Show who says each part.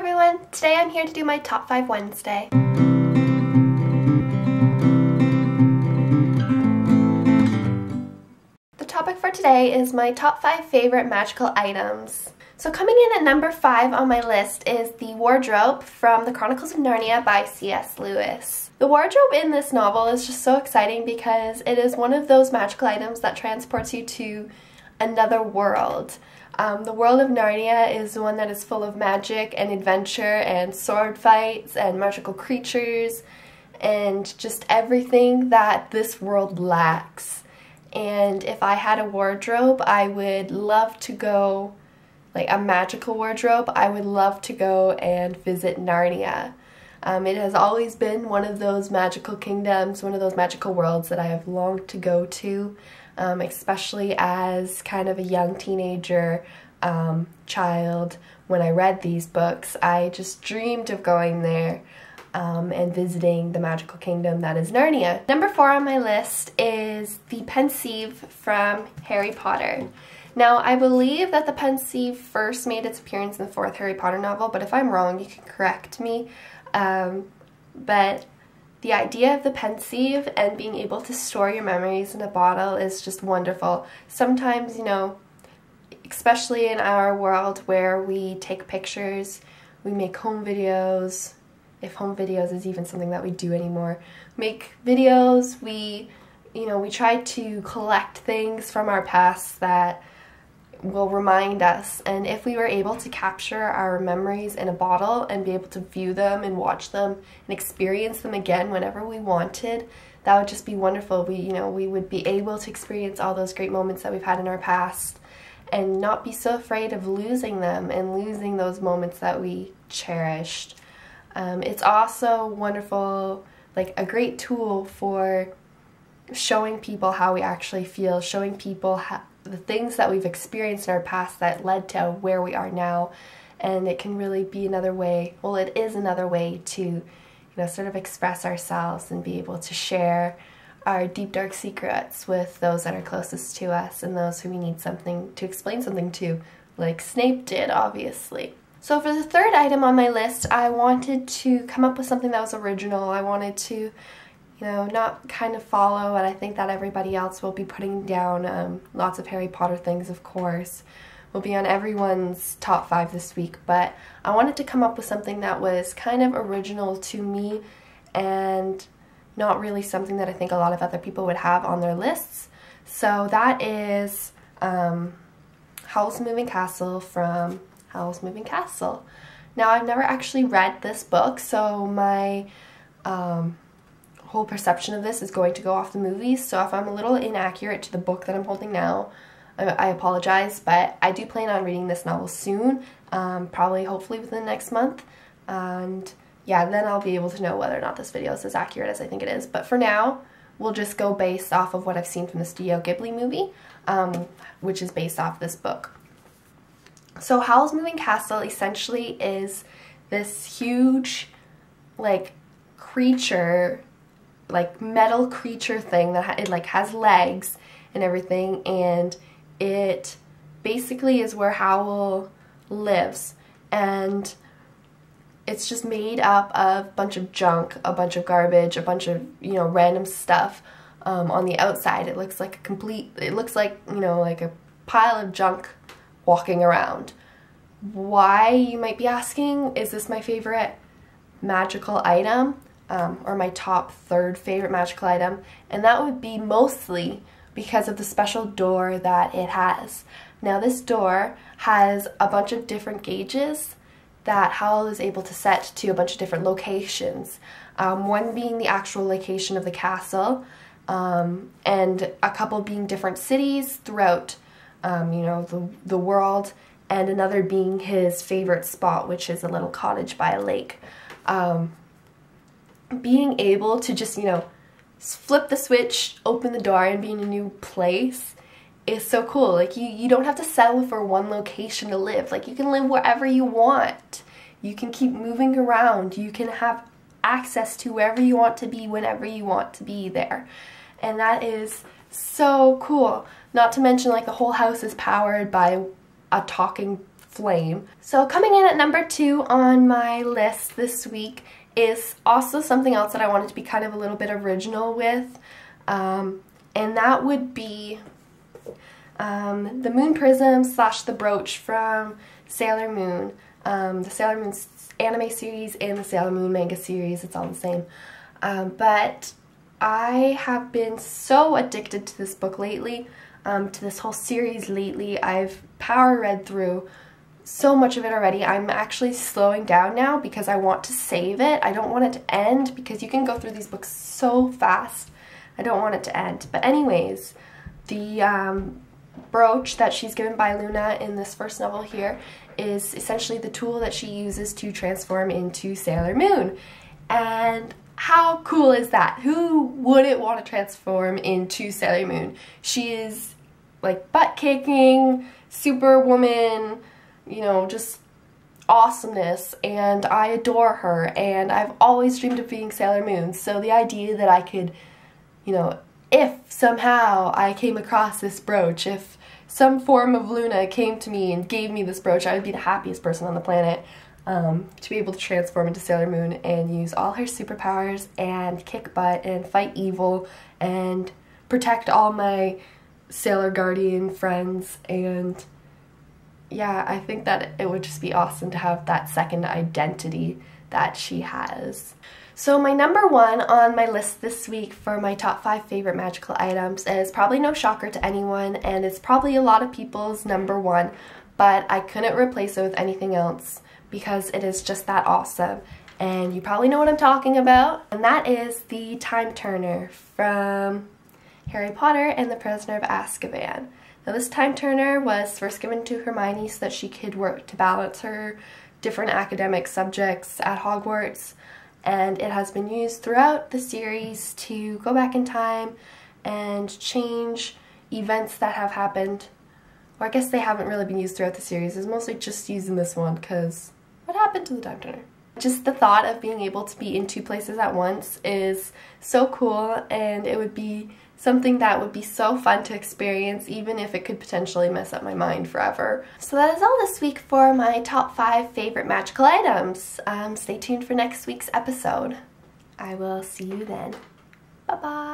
Speaker 1: everyone! Today I'm here to do my Top 5 Wednesday. The topic for today is my top 5 favorite magical items. So coming in at number 5 on my list is the Wardrobe from the Chronicles of Narnia by C.S. Lewis. The wardrobe in this novel is just so exciting because it is one of those magical items that transports you to another world. The world of Narnia is one that is full of magic and adventure and sword fights and magical creatures and just everything that this world lacks. And if I had a wardrobe, I would love to go, like a magical wardrobe, I would love to go and visit Narnia. It has always been one of those magical kingdoms, one of those magical worlds that I have longed to go to. Especially as kind of a young teenager child. When I read these books, I just dreamed of going there and visiting the magical kingdom that is Narnia. Number 4 on my list is the pensieve from Harry Potter. Now, I believe that the pensieve first made its appearance in the 4th Harry Potter novel, but if I'm wrong, you can correct me. But the idea of the pensieve and being able to store your memories in a bottle is just wonderful. Sometimes, you know, especially in our world where we take pictures, we make home videos, if home videos is even something that we do anymore, make videos, we try to collect things from our past that will remind us, and if we were able to capture our memories in a bottle and be able to view them and watch them and experience them again whenever we wanted, that would just be wonderful. We would be able to experience all those great moments that we've had in our past and not be so afraid of losing them and losing those moments that we cherished. It's also wonderful, like a great tool for showing people how we actually feel, showing people the things that we've experienced in our past that led to where we are now. And it can really be another way, well, it is another way to, sort of express ourselves and be able to share our deep dark secrets with those that are closest to us and those who we need something to explain something to, like Snape did, obviously. So for the third item on my list, I wanted to come up with something that was original. I wanted to not kind of follow what I think that everybody else will be putting down. Lots of Harry Potter things, of course, will be on everyone's top 5 this week, but I wanted to come up with something that was kind of original to me and not really something that I think a lot of other people would have on their lists. So that is Howl's Moving Castle from Howl's Moving Castle. Now, I've never actually read this book, so my whole perception of this is going to go off the movies, so if I'm a little inaccurate to the book that I'm holding now, I apologize, but I do plan on reading this novel soon, probably hopefully within the next month, and yeah, then I'll be able to know whether or not this video is as accurate as I think it is. But for now, we'll just go based off of what I've seen from the Studio Ghibli movie, which is based off this book. So Howl's Moving Castle essentially is this huge, like, creature, like metal creature thing that it like has legs and everything, and it basically is where Howl lives, and it's just made up of a bunch of junk, a bunch of garbage, a bunch of random stuff on the outside. It looks like like a pile of junk walking around. Why, you might be asking, is this my favorite magical item? Or my top 3rd favorite magical item, and that would be mostly because of the special door that it has. Now, this door has a bunch of different gauges that Howl is able to set to a bunch of different locations, one being the actual location of the castle, and a couple being different cities throughout the world, and another being his favorite spot, which is a little cottage by a lake. Being able to just, flip the switch, open the door, and be in a new place is so cool. Like, you don't have to settle for one location to live. Like, you can live wherever you want. You can keep moving around. You can have access to wherever you want to be, whenever you want to be there. And that is so cool. Not to mention, like, the whole house is powered by a talking flame. So coming in at number 2 on my list this week is also something else that I wanted to be kind of a little bit original with, and that would be the moon prism / the brooch from Sailor Moon. The Sailor Moon anime series and the Sailor Moon manga series, it's all the same. But I have been so addicted to this book lately, to this whole series lately. I've power read through so much of it already. I'm actually slowing down now because I want to save it. I don't want it to end because you can go through these books so fast. I don't want it to end. But anyways, the brooch that she's given by Luna in this first novel here is essentially the tool that she uses to transform into Sailor Moon. And how cool is that? Who wouldn't want to transform into Sailor Moon? She is like butt-kicking, superwoman, you know, just awesomeness, and I adore her, and I've always dreamed of being Sailor Moon. So the idea that I could, you know, if somehow I came across this brooch, if some form of Luna came to me and gave me this brooch, I would be the happiest person on the planet, to be able to transform into Sailor Moon and use all her superpowers and kick butt and fight evil and protect all my Sailor Guardian friends. And yeah, I think that it would just be awesome to have that second identity that she has. So my number 1 on my list this week for my top 5 favorite magical items is probably no shocker to anyone, and it's probably a lot of people's number 1, but I couldn't replace it with anything else because it is just that awesome. And you probably know what I'm talking about, and that is the Time Turner from Harry Potter and the Prisoner of Azkaban. Now this Time Turner was first given to Hermione so that she could work to balance her different academic subjects at Hogwarts, and it has been used throughout the series to go back in time and change events that have happened. Or I guess they haven't really been used throughout the series. It's mostly just used in this one because what happened to the Time Turner? Just the thought of being able to be in 2 places at once is so cool, and it would be something that would be so fun to experience, even if it could potentially mess up my mind forever. So that is all this week for my top 5 favorite magical items. Stay tuned for next week's episode. I will see you then. Bye-bye.